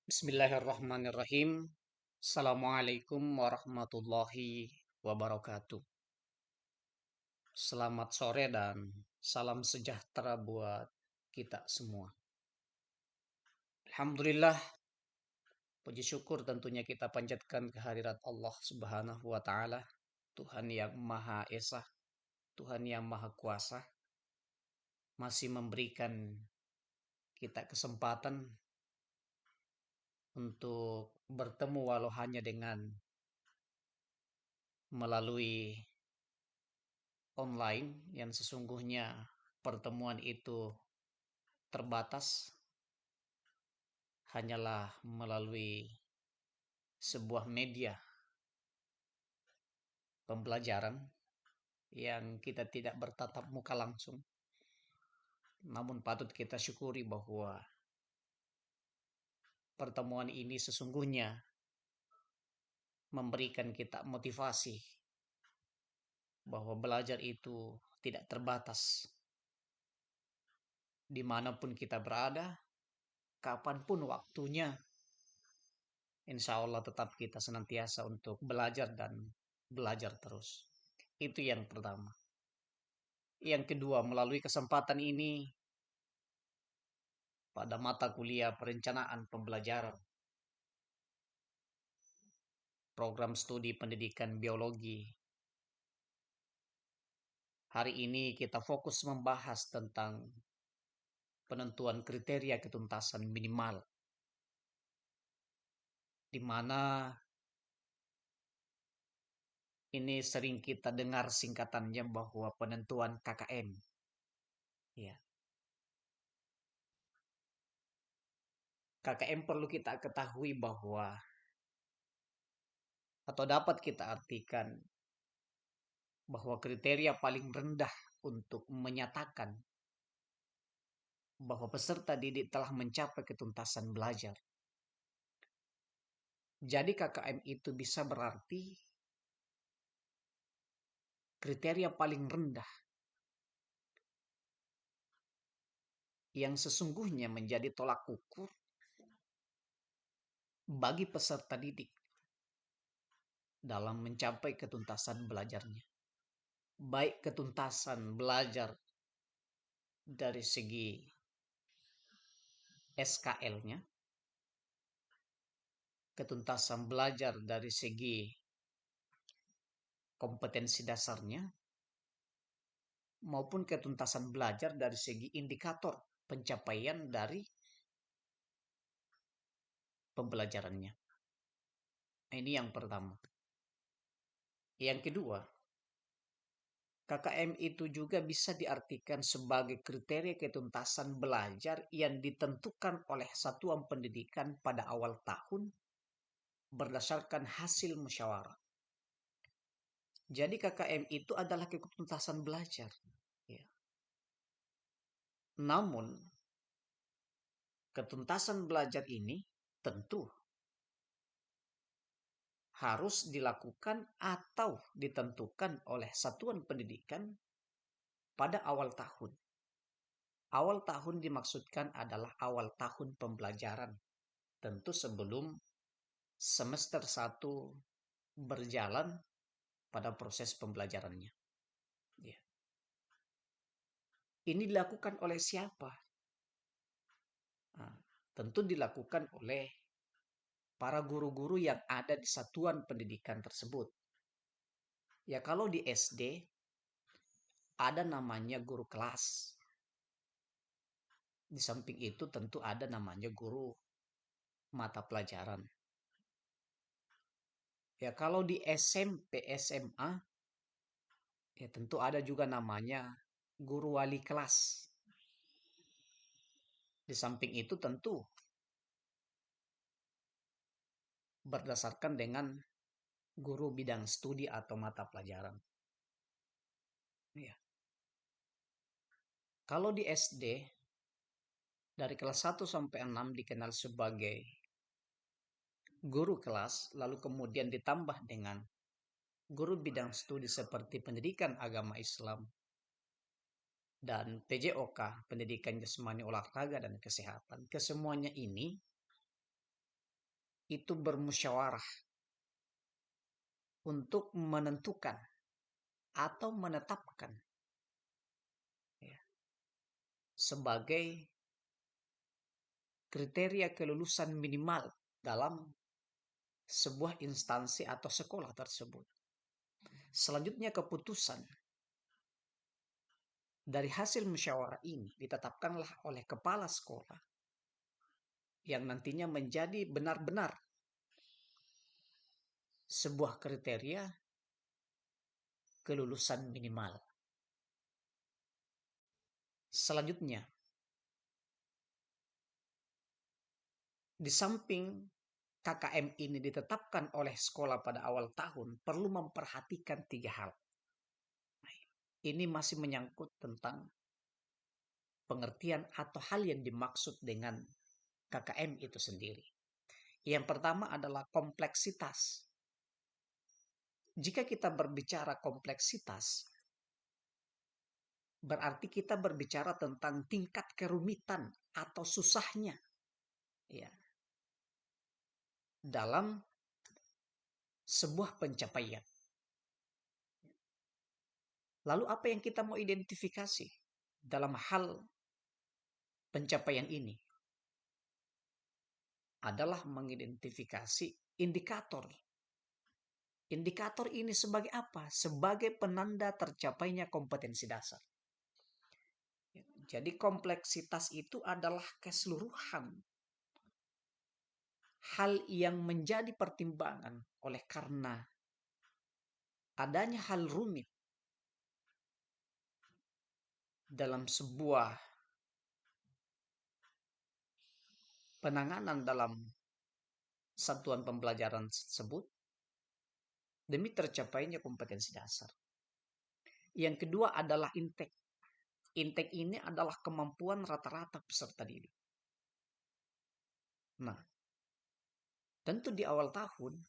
Bismillahirrahmanirrahim. Assalamualaikum warahmatullahi wabarakatuh. Selamat sore dan salam sejahtera buat kita semua. Alhamdulillah, puji syukur tentunya kita panjatkan kehadirat Allah Subhanahu wa taala, Tuhan yang Maha Esa, Tuhan yang Maha Kuasa, masih memberikan kita kesempatan untuk bertemu walau hanya dengan melalui online yang sesungguhnya pertemuan itu terbatas hanyalah melalui sebuah media pembelajaran yang kita tidak bertatap muka langsung. Namun patut kita syukuri bahwa pertemuan ini sesungguhnya memberikan kita motivasi bahwa belajar itu tidak terbatas. Dimanapun kita berada, kapanpun waktunya, insya Allah tetap kita senantiasa untuk belajar dan belajar terus. Itu yang pertama. Yang kedua, melalui kesempatan ini pada mata kuliah perencanaan pembelajaran program studi pendidikan biologi. Hari ini kita fokus membahas tentang penentuan kriteria ketuntasan minimal, di mana ini sering kita dengar singkatannya bahwa penentuan KKM. Ya, KKM perlu kita ketahui bahwa atau dapat kita artikan bahwa kriteria paling rendah untuk menyatakan bahwa peserta didik telah mencapai ketuntasan belajar. Jadi KKM itu bisa berarti kriteria paling rendah yang sesungguhnya menjadi tolak ukur bagi peserta didik dalam mencapai ketuntasan belajarnya. Baik ketuntasan belajar dari segi SKL-nya, ketuntasan belajar dari segi kompetensi dasarnya, maupun ketuntasan belajar dari segi indikator pencapaian dari pembelajarannya. Ini yang pertama. Yang kedua, KKM itu juga bisa diartikan sebagai kriteria ketuntasan belajar yang ditentukan oleh satuan pendidikan pada awal tahun berdasarkan hasil musyawarah. Jadi KKM itu adalah ketuntasan belajar. Ya. Namun, ketuntasan belajar ini tentu harus dilakukan atau ditentukan oleh satuan pendidikan pada awal tahun. Awal tahun dimaksudkan adalah awal tahun pembelajaran. Tentu sebelum semester 1 berjalan pada proses pembelajarannya. Ya. Ini dilakukan oleh siapa? Nah, tentu dilakukan oleh para guru-guru yang ada di satuan pendidikan tersebut. Ya kalau di SD ada namanya guru kelas. Di samping itu tentu ada namanya guru mata pelajaran. Ya kalau di SMP, SMA, ya tentu ada juga namanya guru wali kelas. Di samping itu tentu berdasarkan dengan guru bidang studi atau mata pelajaran. Ya. Kalau di SD, dari kelas 1 sampai 6 dikenal sebagai guru kelas, lalu kemudian ditambah dengan guru bidang studi seperti pendidikan agama Islam dan PJOK, pendidikan jasmani olahraga dan kesehatan. Kesemuanya ini itu bermusyawarah untuk menentukan atau menetapkan ya, sebagai kriteria kelulusan minimal dalam sebuah instansi atau sekolah tersebut. Selanjutnya keputusan dari hasil musyawarah ini ditetapkanlah oleh kepala sekolah yang nantinya menjadi benar-benar sebuah kriteria kelulusan minimal. Selanjutnya, di samping KKM ini ditetapkan oleh sekolah pada awal tahun, perlu memperhatikan 3 hal. Ini masih menyangkut tentang pengertian atau hal yang dimaksud dengan KKM itu sendiri. Yang pertama adalah kompleksitas. Jika kita berbicara kompleksitas, berarti kita berbicara tentang tingkat kerumitan atau susahnya ya, dalam sebuah pencapaian. Lalu apa yang kita mau identifikasi dalam hal pencapaian ini? Adalah mengidentifikasi indikator. Indikator ini sebagai apa? Sebagai penanda tercapainya kompetensi dasar. Jadi kompleksitas itu adalah keseluruhan hal yang menjadi pertimbangan oleh karena adanya hal rumit dalam sebuah penanganan dalam satuan pembelajaran tersebut demi tercapainya kompetensi dasar. Yang kedua adalah intake. Intake ini adalah kemampuan rata-rata peserta didik. Nah, tentu di awal tahun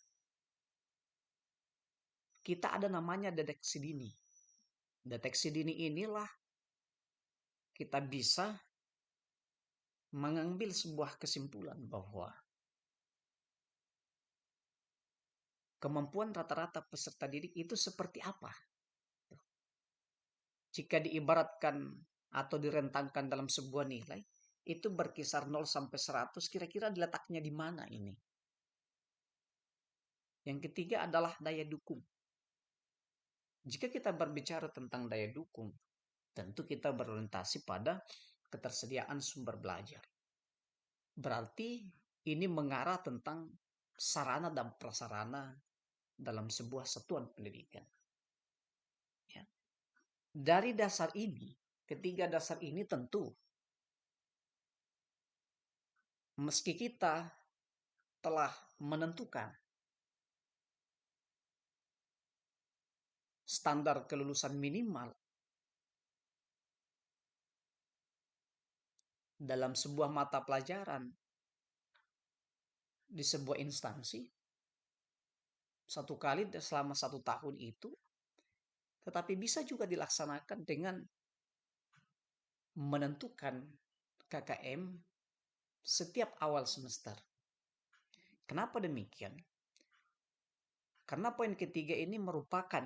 kita ada namanya deteksi dini. Deteksi dini inilah kita bisa mengambil sebuah kesimpulan bahwa kemampuan rata-rata peserta didik itu seperti apa. Jika diibaratkan atau direntangkan dalam sebuah nilai, itu berkisar 0 sampai 100, kira-kira letaknya di mana ini? Yang ketiga adalah daya dukung. Jika kita berbicara tentang daya dukung, tentu kita berorientasi pada ketersediaan sumber belajar. Berarti ini mengarah tentang sarana dan prasarana dalam sebuah satuan pendidikan. Ya. Dari dasar ini, ketiga dasar ini tentu meski kita telah menentukan standar kelulusan minimal dalam sebuah mata pelajaran di sebuah instansi, satu kali selama 1 tahun itu, tetapi bisa juga dilaksanakan dengan menentukan KKM setiap awal semester. Kenapa demikian? Karena poin ketiga ini merupakan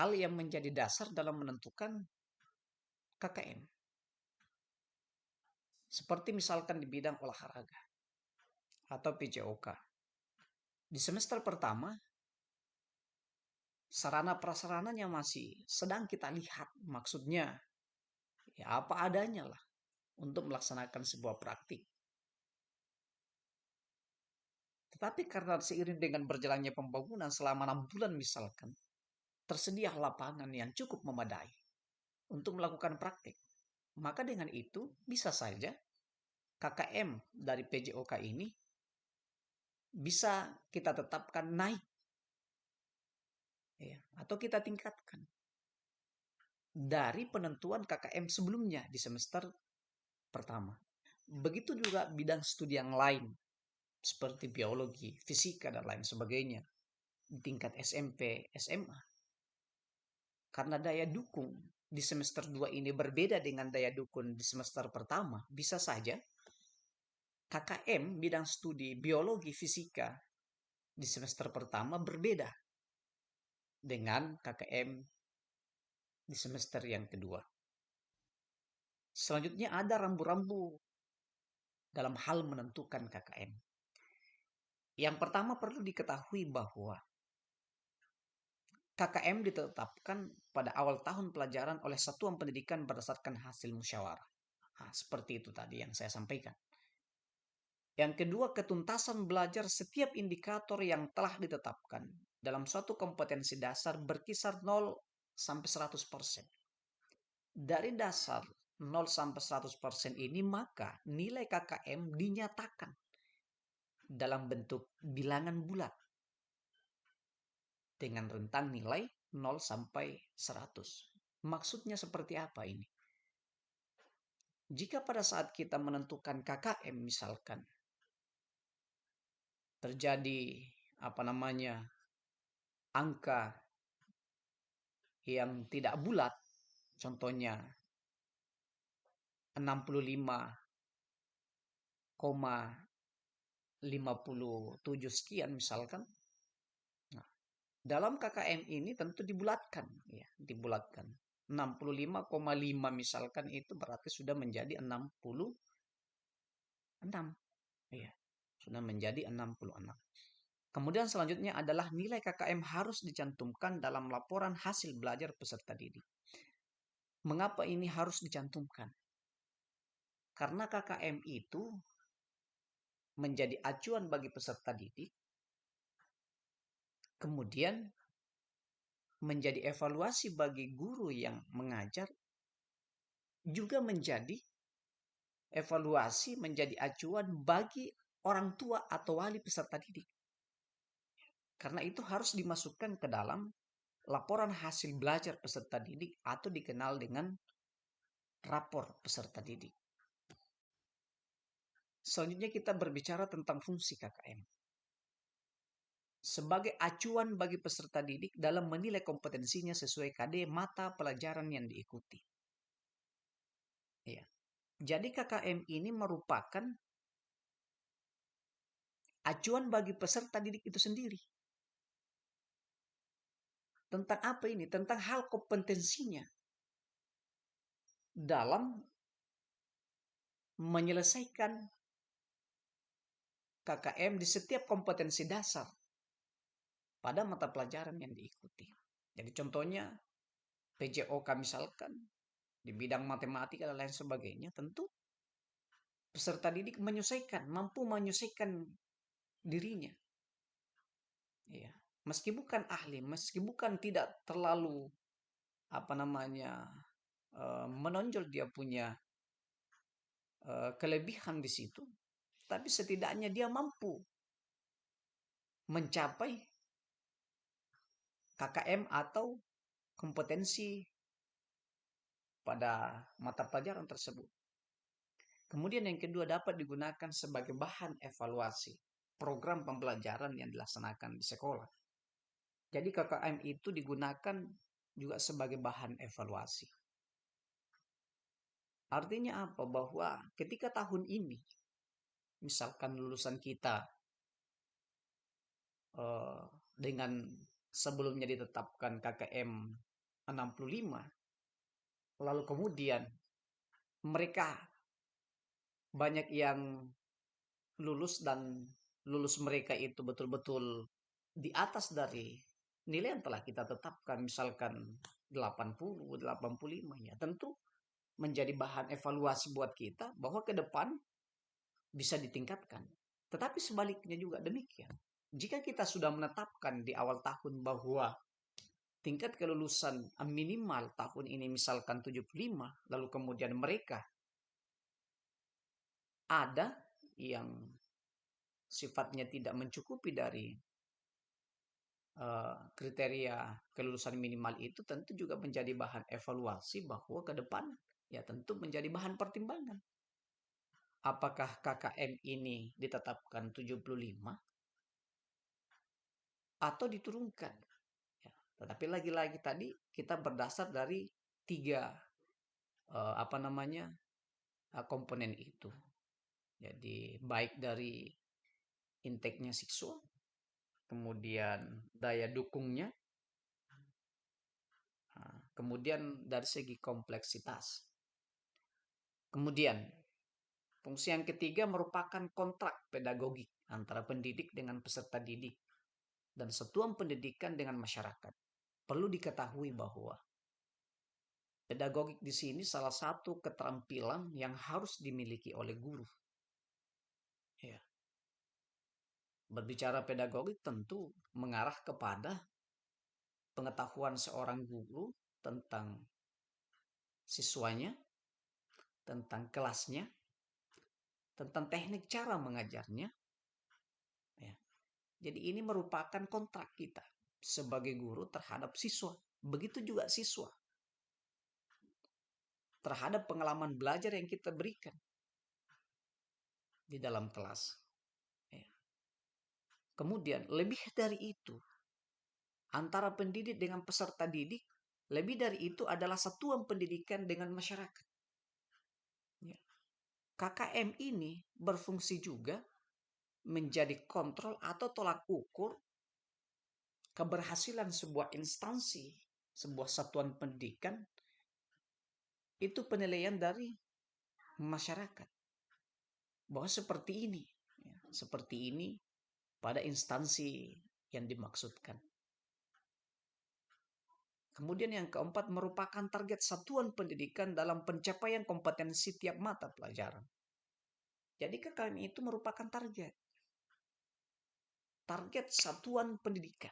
hal yang menjadi dasar dalam menentukan KKM. Seperti misalkan di bidang olahraga atau PJOK. Di semester pertama, sarana prasarananya masih sedang kita lihat. Maksudnya, ya apa adanya lah untuk melaksanakan sebuah praktik. Tetapi karena seiring dengan berjalannya pembangunan selama 6 bulan misalkan, tersedia lapangan yang cukup memadai untuk melakukan praktik. Maka dengan itu bisa saja KKM dari PJOK ini bisa kita tetapkan naik ya, atau kita tingkatkan dari penentuan KKM sebelumnya di semester pertama. Begitu juga bidang studi yang lain seperti biologi, fisika, dan lain sebagainya di tingkat SMP, SMA. Karena daya dukung di semester 2 ini berbeda dengan daya dukung di semester pertama, bisa saja KKM bidang studi biologi fisika di semester pertama berbeda dengan KKM di semester yang kedua. Selanjutnya ada rambu-rambu dalam hal menentukan KKM. Yang pertama perlu diketahui bahwa KKM ditetapkan pada awal tahun pelajaran oleh satuan pendidikan berdasarkan hasil musyawarah. Nah, seperti itu tadi yang saya sampaikan. Yang kedua, ketuntasan belajar setiap indikator yang telah ditetapkan dalam suatu kompetensi dasar berkisar 0 sampai 100%. Dari dasar 0 sampai 100% ini, maka nilai KKM dinyatakan dalam bentuk bilangan bulat dengan rentang nilai 0 sampai 100. Maksudnya seperti apa ini? Jika pada saat kita menentukan KKM misalkan terjadi angka yang tidak bulat, contohnya 65,57 sekian misalkan. Nah, dalam KKM ini tentu dibulatkan, ya, dibulatkan. 65,5 misalkan itu berarti sudah menjadi 66. Ya, sudah menjadi 66. Kemudian selanjutnya adalah nilai KKM harus dicantumkan dalam laporan hasil belajar peserta didik. Mengapa ini harus dicantumkan? Karena KKM itu menjadi acuan bagi peserta didik, kemudian menjadi evaluasi bagi guru yang mengajar, juga menjadi evaluasi, menjadi acuan bagi orang tua atau wali peserta didik. Karena itu harus dimasukkan ke dalam laporan hasil belajar peserta didik atau dikenal dengan rapor peserta didik. Selanjutnya kita berbicara tentang fungsi KKM. Sebagai acuan bagi peserta didik dalam menilai kompetensinya sesuai KD mata pelajaran yang diikuti. Ya. Jadi KKM ini merupakan acuan bagi peserta didik itu sendiri. Tentang apa ini? Tentang hal kompetensinya dalam menyelesaikan KKM di setiap kompetensi dasar pada mata pelajaran yang diikuti. Jadi contohnya PJOK misalkan di bidang matematika dan lain sebagainya, tentu peserta didik mampu menyelesaikan dirinya. Ya, meski bukan ahli, meski bukan tidak terlalu menonjol dia punya kelebihan di situ, tapi setidaknya dia mampu mencapai KKM atau kompetensi pada mata pelajaran tersebut. Kemudian yang kedua, dapat digunakan sebagai bahan evaluasi program pembelajaran yang dilaksanakan di sekolah. Jadi KKM itu digunakan juga sebagai bahan evaluasi. Artinya apa? Bahwa ketika tahun ini, misalkan lulusan kita dengan sebelumnya ditetapkan KKM 65, lalu kemudian mereka banyak yang lulus dan lulus mereka itu betul-betul di atas dari nilai yang telah kita tetapkan, misalkan 80, 85, ya tentu menjadi bahan evaluasi buat kita bahwa ke depan bisa ditingkatkan. Tetapi sebaliknya juga demikian. Jika kita sudah menetapkan di awal tahun bahwa tingkat kelulusan minimal tahun ini misalkan 75, lalu kemudian mereka ada yang sifatnya tidak mencukupi dari kriteria kelulusan minimal itu, tentu juga menjadi bahan evaluasi bahwa ke depan ya tentu menjadi bahan pertimbangan. Apakah KKM ini ditetapkan 75 atau diturunkan? Ya, tetapi lagi-lagi tadi kita berdasar dari 3 komponen itu. Jadi baik dari intake-nya siswa, kemudian daya dukungnya, kemudian dari segi kompleksitas. Kemudian fungsi yang ketiga merupakan kontrak pedagogik antara pendidik dengan peserta didik dan satuan pendidikan dengan masyarakat. Perlu diketahui bahwa pedagogik di sini salah satu keterampilan yang harus dimiliki oleh guru. Ya. Berbicara pedagogik tentu mengarah kepada pengetahuan seorang guru tentang siswanya, tentang kelasnya, tentang teknik cara mengajarnya. Ya. Jadi ini merupakan kontrak kita sebagai guru terhadap siswa. Begitu juga siswa terhadap pengalaman belajar yang kita berikan di dalam kelas. Ya. Kemudian lebih dari itu, antara pendidik dengan peserta didik, lebih dari itu adalah satuan pendidikan dengan masyarakat. Ya. KKM ini berfungsi juga menjadi kontrol atau tolak ukur keberhasilan sebuah instansi, sebuah satuan pendidikan, itu penilaian dari masyarakat. Bahwa seperti ini pada instansi yang dimaksudkan. Kemudian yang keempat merupakan target satuan pendidikan dalam pencapaian kompetensi tiap mata pelajaran. Jadi KKM itu merupakan target. Target satuan pendidikan.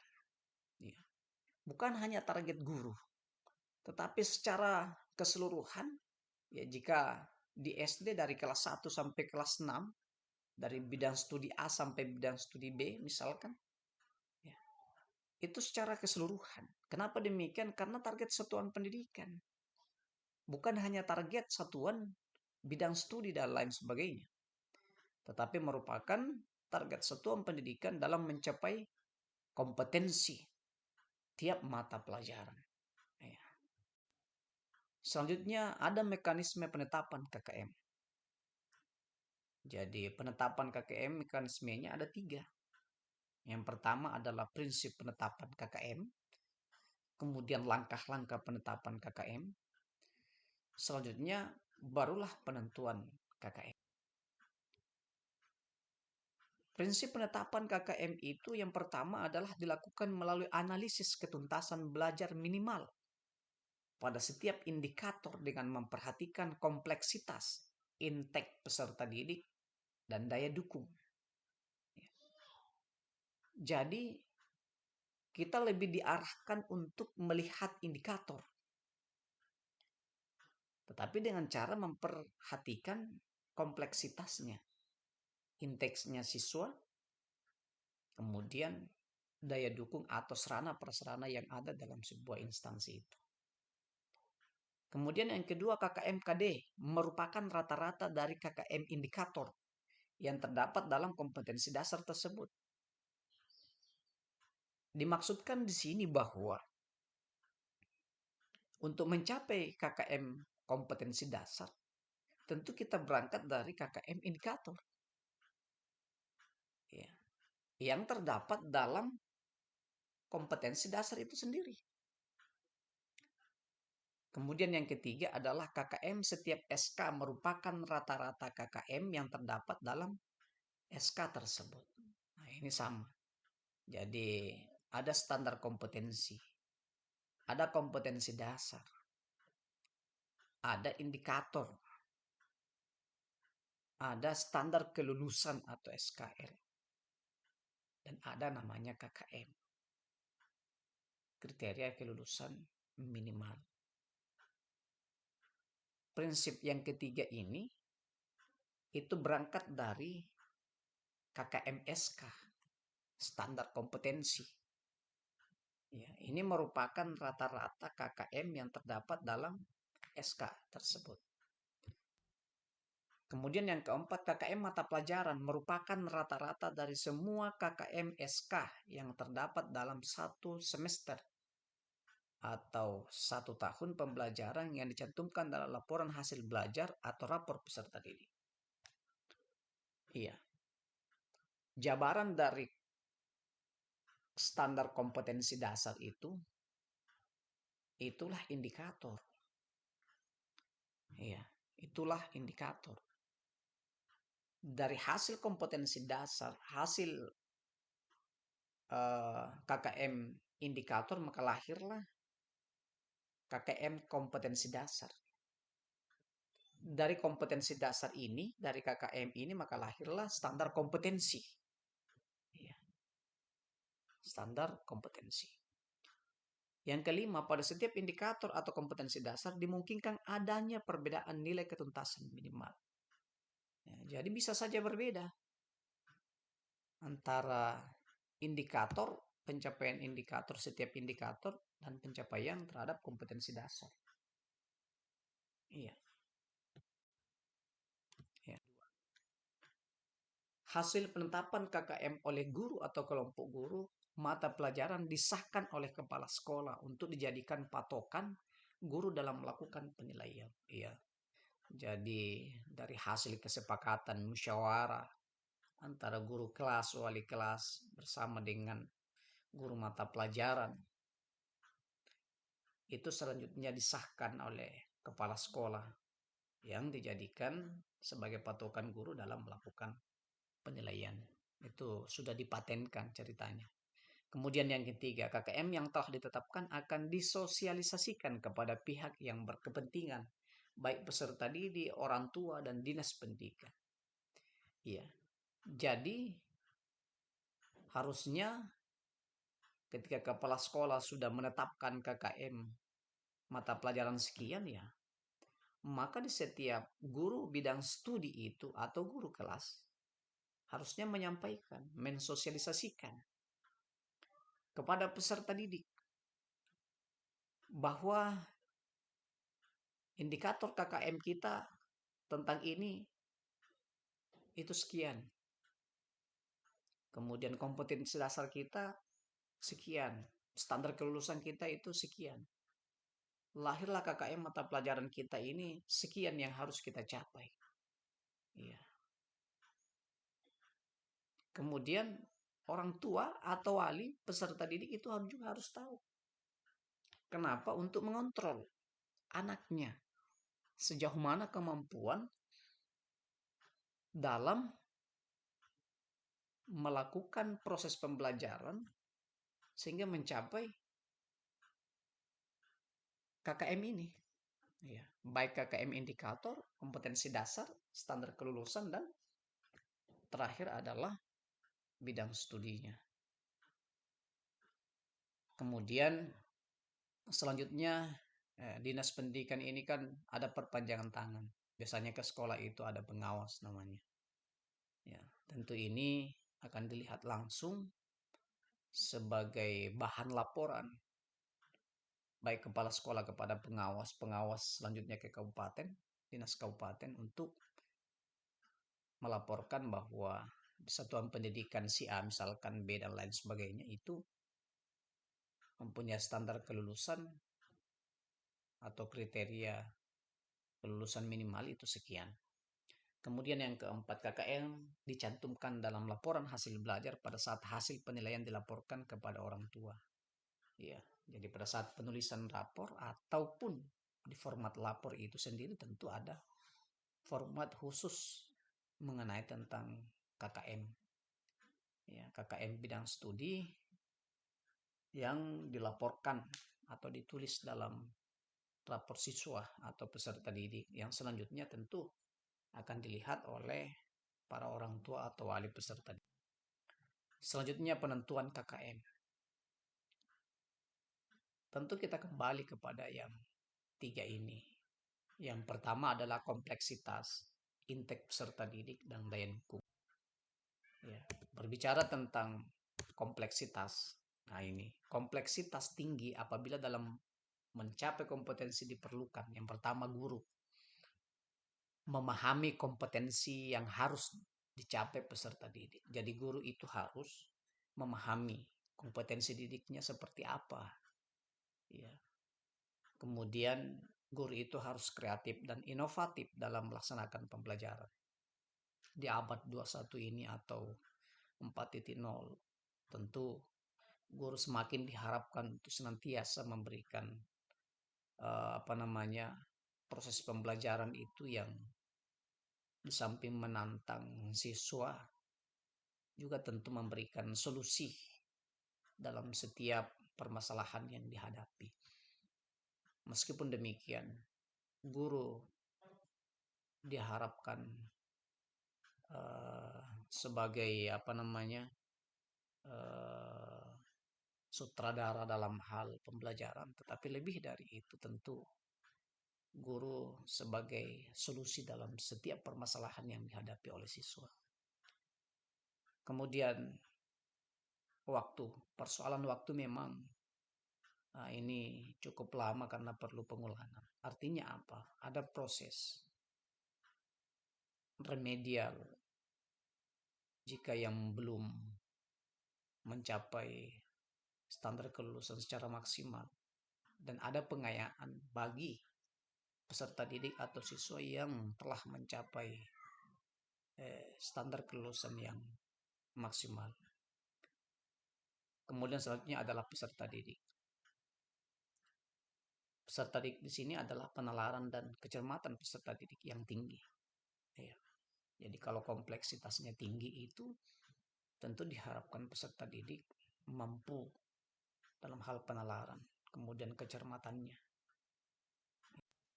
Ya. Bukan hanya target guru. Tetapi secara keseluruhan, ya jika di SD dari kelas 1 sampai kelas 6, dari bidang studi A sampai bidang studi B misalkan, ya, itu secara keseluruhan. Kenapa demikian? Karena target satuan pendidikan. Bukan hanya target satuan bidang studi dan lain sebagainya. Tetapi merupakan target satuan pendidikan dalam mencapai kompetensi tiap mata pelajaran. Ya. Selanjutnya ada mekanisme penetapan KKM. Jadi penetapan KKM mekanismenya ada 3. Yang pertama adalah prinsip penetapan KKM. Kemudian langkah-langkah penetapan KKM. Selanjutnya barulah penentuan KKM. Prinsip penetapan KKM itu yang pertama adalah dilakukan melalui analisis ketuntasan belajar minimal pada setiap indikator dengan memperhatikan kompleksitas intake peserta didik dan daya dukung. Jadi kita lebih diarahkan untuk melihat indikator, tetapi dengan cara memperhatikan kompleksitasnya, indeksnya siswa, kemudian daya dukung atau sarana prasarana yang ada dalam sebuah instansi itu. Kemudian yang kedua KKM-KD merupakan rata-rata dari KKM indikator yang terdapat dalam kompetensi dasar tersebut. Dimaksudkan di sini bahwa untuk mencapai KKM kompetensi dasar, tentu kita berangkat dari KKM indikator. Ya, yang terdapat dalam kompetensi dasar itu sendiri. Kemudian yang ketiga adalah KKM setiap SK merupakan rata-rata KKM yang terdapat dalam SK tersebut. Nah, ini sama. Jadi ada standar kompetensi, ada kompetensi dasar, ada indikator, ada standar kelulusan atau SKL, dan ada namanya KKM, kriteria kelulusan minimal. Prinsip yang ketiga ini itu berangkat dari KKM SK, standar kompetensi. Ya, ini merupakan rata-rata KKM yang terdapat dalam SK tersebut. Kemudian yang keempat, KKM mata pelajaran merupakan rata-rata dari semua KKM SK yang terdapat dalam satu semester atau 1 tahun pembelajaran yang dicantumkan dalam laporan hasil belajar atau rapor peserta didik. Iya, jabaran dari standar kompetensi dasar itu, itulah indikator. Iya, itulah indikator. Dari hasil kompetensi dasar, hasil KKM indikator, maka lahirlah KKM kompetensi dasar. Dari kompetensi dasar ini, dari KKM ini, maka lahirlah standar kompetensi. Iya, standar kompetensi. Yang kelima, pada setiap indikator atau kompetensi dasar dimungkinkan adanya perbedaan nilai ketuntasan minimal. Ya, jadi bisa saja berbeda antara indikator, pencapaian indikator, setiap indikator, dan pencapaian terhadap kompetensi dasar. Iya. Ya. Hasil penetapan KKM oleh guru atau kelompok guru, mata pelajaran disahkan oleh kepala sekolah untuk dijadikan patokan guru dalam melakukan penilaian. Iya. Jadi dari hasil kesepakatan musyawarah antara guru kelas, wali kelas bersama dengan guru mata pelajaran, itu selanjutnya disahkan oleh kepala sekolah yang dijadikan sebagai patokan guru dalam melakukan penilaian. Itu sudah dipatenkan ceritanya. Kemudian yang ketiga, KKM yang telah ditetapkan akan disosialisasikan kepada pihak yang berkepentingan, baik peserta didik, orang tua, dan dinas pendidikan. Iya. Jadi harusnya ketika kepala sekolah sudah menetapkan KKM mata pelajaran sekian, ya, maka di setiap guru bidang studi itu atau guru kelas harusnya menyampaikan, mensosialisasikan kepada peserta didik bahwa indikator KKM kita tentang ini itu sekian. Kemudian kompetensi dasar kita sekian. Standar kelulusan kita itu sekian. Lahirlah KKM mata pelajaran kita ini sekian yang harus kita capai. Iya. Kemudian orang tua atau wali peserta didik itu juga harus tahu. Kenapa? Untuk mengontrol anaknya. Sejauh mana kemampuan dalam melakukan proses pembelajaran sehingga mencapai KKM ini. Ya, baik KKM indikator, kompetensi dasar, standar kelulusan, dan terakhir adalah bidang studinya. Kemudian selanjutnya dinas pendidikan ini kan ada perpanjangan tangan. Biasanya ke sekolah itu ada pengawas namanya. Ya, tentu ini akan dilihat langsung sebagai bahan laporan baik kepala sekolah kepada pengawas, pengawas selanjutnya ke kabupaten, dinas kabupaten untuk melaporkan bahwa satuan pendidikan si A misalkan B dan lain sebagainya itu mempunyai standar kelulusan atau kriteria kelulusan minimal itu sekian. Kemudian yang keempat, KKM dicantumkan dalam laporan hasil belajar pada saat hasil penilaian dilaporkan kepada orang tua. Ya, jadi pada saat penulisan rapor ataupun di format lapor itu sendiri tentu ada format khusus mengenai tentang KKM. Ya, KKM bidang studi yang dilaporkan atau ditulis dalam rapor siswa atau peserta didik yang selanjutnya tentu akan dilihat oleh para orang tua atau wali peserta didik. Selanjutnya penentuan KKM. Tentu kita kembali kepada yang tiga ini. Yang pertama adalah kompleksitas, intake peserta didik, dan daya dukung. Ya, berbicara tentang kompleksitas. Nah ini, kompleksitas tinggi apabila dalam mencapai kompetensi diperlukan. Yang pertama guru. Memahami kompetensi yang harus dicapai peserta didik. Jadi guru itu harus memahami kompetensi didiknya seperti apa. Ya. Kemudian guru itu harus kreatif dan inovatif dalam melaksanakan pembelajaran. di abad 21 ini atau 4.0, tentu guru semakin diharapkan untuk senantiasa memberikan proses pembelajaran itu yang di samping menantang siswa juga tentu memberikan solusi dalam setiap permasalahan yang dihadapi. Meskipun demikian, guru diharapkan sebagai sutradara dalam hal pembelajaran, tetapi lebih dari itu tentu guru sebagai solusi dalam setiap permasalahan yang dihadapi oleh siswa. Kemudian persoalan waktu memang ini cukup lama karena perlu pengulangan. Artinya apa? Ada proses remedial jika yang belum mencapai standar kelulusan secara maksimal, dan ada pengayaan bagi peserta didik atau siswa yang telah mencapai standar kelulusan yang maksimal. Kemudian selanjutnya adalah peserta didik. Peserta didik di sini adalah penalaran dan kecermatan peserta didik yang tinggi. Ya. Jadi kalau kompleksitasnya tinggi itu tentu diharapkan peserta didik mampu dalam hal penalaran, kemudian kecermatannya.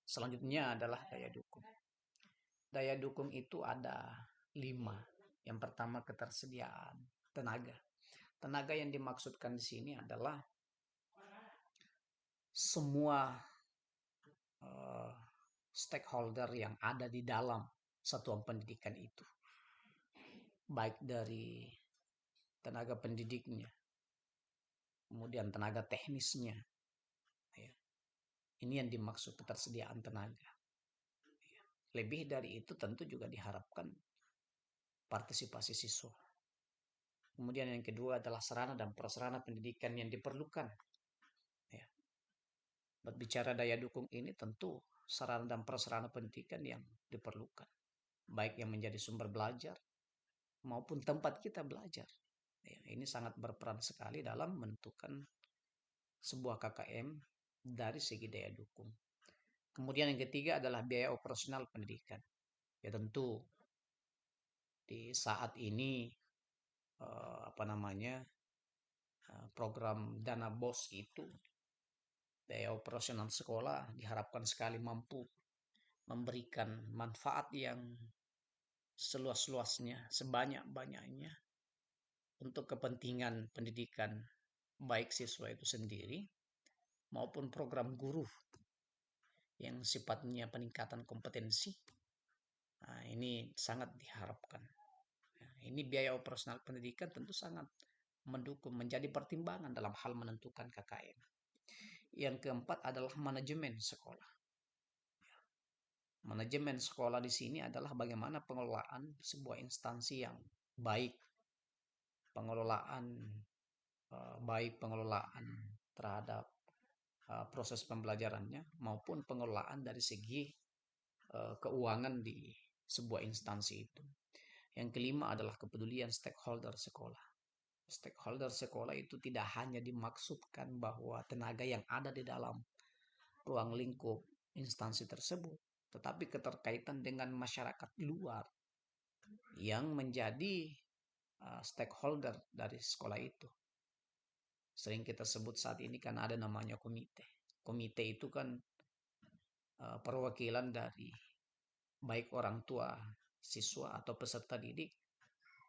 Selanjutnya adalah daya dukung. Daya dukung itu ada 5. Yang pertama, ketersediaan tenaga. Tenaga yang dimaksudkan di sini adalah semua stakeholder yang ada di dalam satuan pendidikan itu, baik dari tenaga pendidiknya, kemudian tenaga teknisnya. Ini yang dimaksud ketersediaan tenaga. Lebih dari itu tentu juga diharapkan partisipasi siswa. Kemudian yang kedua adalah sarana dan prasarana pendidikan yang diperlukan. Berbicara daya dukung ini tentu sarana dan prasarana pendidikan yang diperlukan, baik yang menjadi sumber belajar maupun tempat kita belajar. Ini sangat berperan sekali dalam menentukan sebuah KKM dari segi daya dukung. Kemudian yang ketiga adalah biaya operasional pendidikan. Ya tentu di saat ini program dana BOS itu, biaya operasional sekolah diharapkan sekali mampu memberikan manfaat yang seluas-luasnya, sebanyak-banyaknya untuk kepentingan pendidikan baik siswa itu sendiri maupun program guru yang sifatnya peningkatan kompetensi. Ini sangat diharapkan. Ini biaya operasional pendidikan tentu sangat mendukung, menjadi pertimbangan dalam hal menentukan KKM. Yang keempat adalah manajemen sekolah. Manajemen sekolah di sini adalah bagaimana pengelolaan sebuah instansi yang baik, pengelolaan terhadap proses pembelajarannya maupun pengelolaan dari segi keuangan di sebuah instansi itu. Yang kelima adalah kepedulian stakeholder sekolah. Stakeholder sekolah itu tidak hanya dimaksudkan bahwa tenaga yang ada di dalam ruang lingkup instansi tersebut, tetapi keterkaitan dengan masyarakat luar yang menjadi stakeholder dari sekolah itu. Sering kita sebut saat ini kan ada namanya komite. Komite itu kan perwakilan dari baik orang tua, siswa atau peserta didik,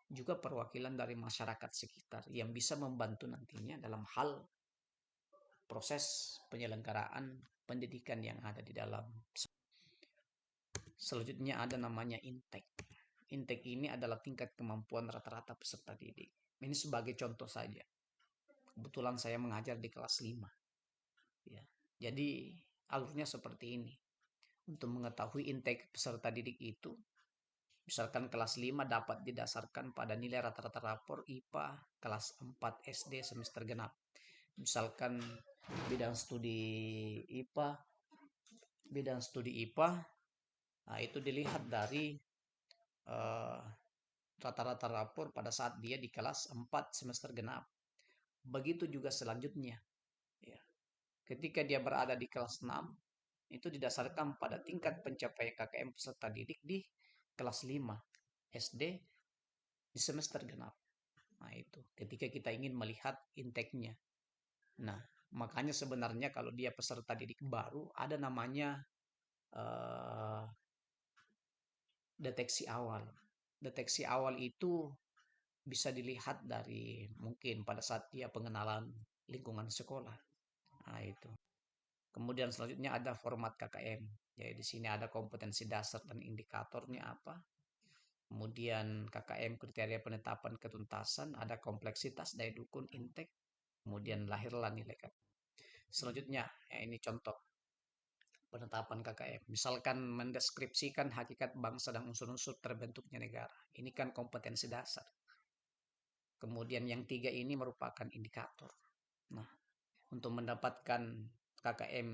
juga perwakilan dari masyarakat sekitar yang bisa membantu nantinya dalam hal proses penyelenggaraan pendidikan yang ada di dalam. Selanjutnya ada namanya intake. Intake ini adalah tingkat kemampuan rata-rata peserta didik. Ini sebagai contoh saja. Kebetulan saya mengajar di kelas 5. Ya. Jadi alurnya seperti ini. Untuk mengetahui intake peserta didik itu, misalkan kelas 5 dapat didasarkan pada nilai rata-rata rapor IPA kelas 4 SD semester genap. Misalkan bidang studi IPA, itu dilihat dari eh, rata-rata rapor pada saat dia di kelas 4 semester genap. Begitu juga selanjutnya. Ya. Ketika dia berada di kelas 6, itu didasarkan pada tingkat pencapaian KKM peserta didik di kelas 5 SD di semester genap. Nah, itu ketika kita ingin melihat intake-nya. Nah, makanya sebenarnya kalau dia peserta didik baru ada namanya eh, deteksi awal. Deteksi awal itu bisa dilihat dari mungkin pada saat dia pengenalan lingkungan sekolah. Nah, itu. Kemudian selanjutnya ada format KKM. Jadi di sini ada kompetensi dasar dan indikatornya apa. Kemudian KKM kriteria penetapan ketuntasan, ada kompleksitas daya dukung intake. Kemudian lahirlah nilai KKM. Selanjutnya, ya ini contoh penetapan KKM. Misalkan mendeskripsikan hakikat bangsa dan unsur-unsur terbentuknya negara. Ini kan kompetensi dasar. Kemudian yang 3 ini merupakan indikator. Nah, untuk mendapatkan KKM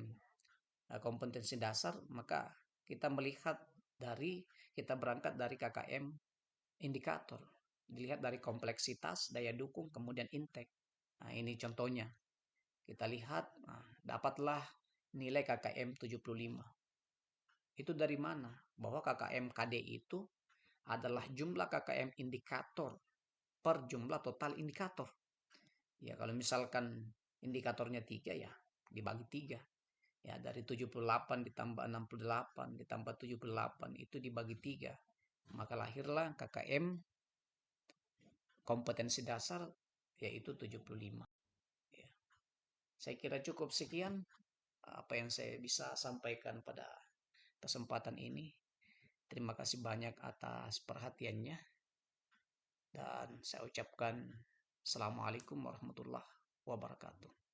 kompetensi dasar, maka kita melihat kita berangkat dari KKM indikator. Dilihat dari kompleksitas, daya dukung, kemudian intake. Nah, ini contohnya. Kita lihat, nah, dapatlah nilai KKM 75. Itu dari mana? Bahwa KKM KD itu adalah jumlah KKM indikator per jumlah total indikator. Ya, kalau misalkan indikatornya 3 ya dibagi 3. Ya, dari 78 ditambah 68 ditambah 78 itu dibagi 3. Maka lahirlah KKM kompetensi dasar yaitu 75. Ya. Saya kira cukup sekian apa yang saya bisa sampaikan pada kesempatan ini. Terima kasih banyak atas perhatiannya dan saya ucapkan Assalamualaikum warahmatullahi wabarakatuh.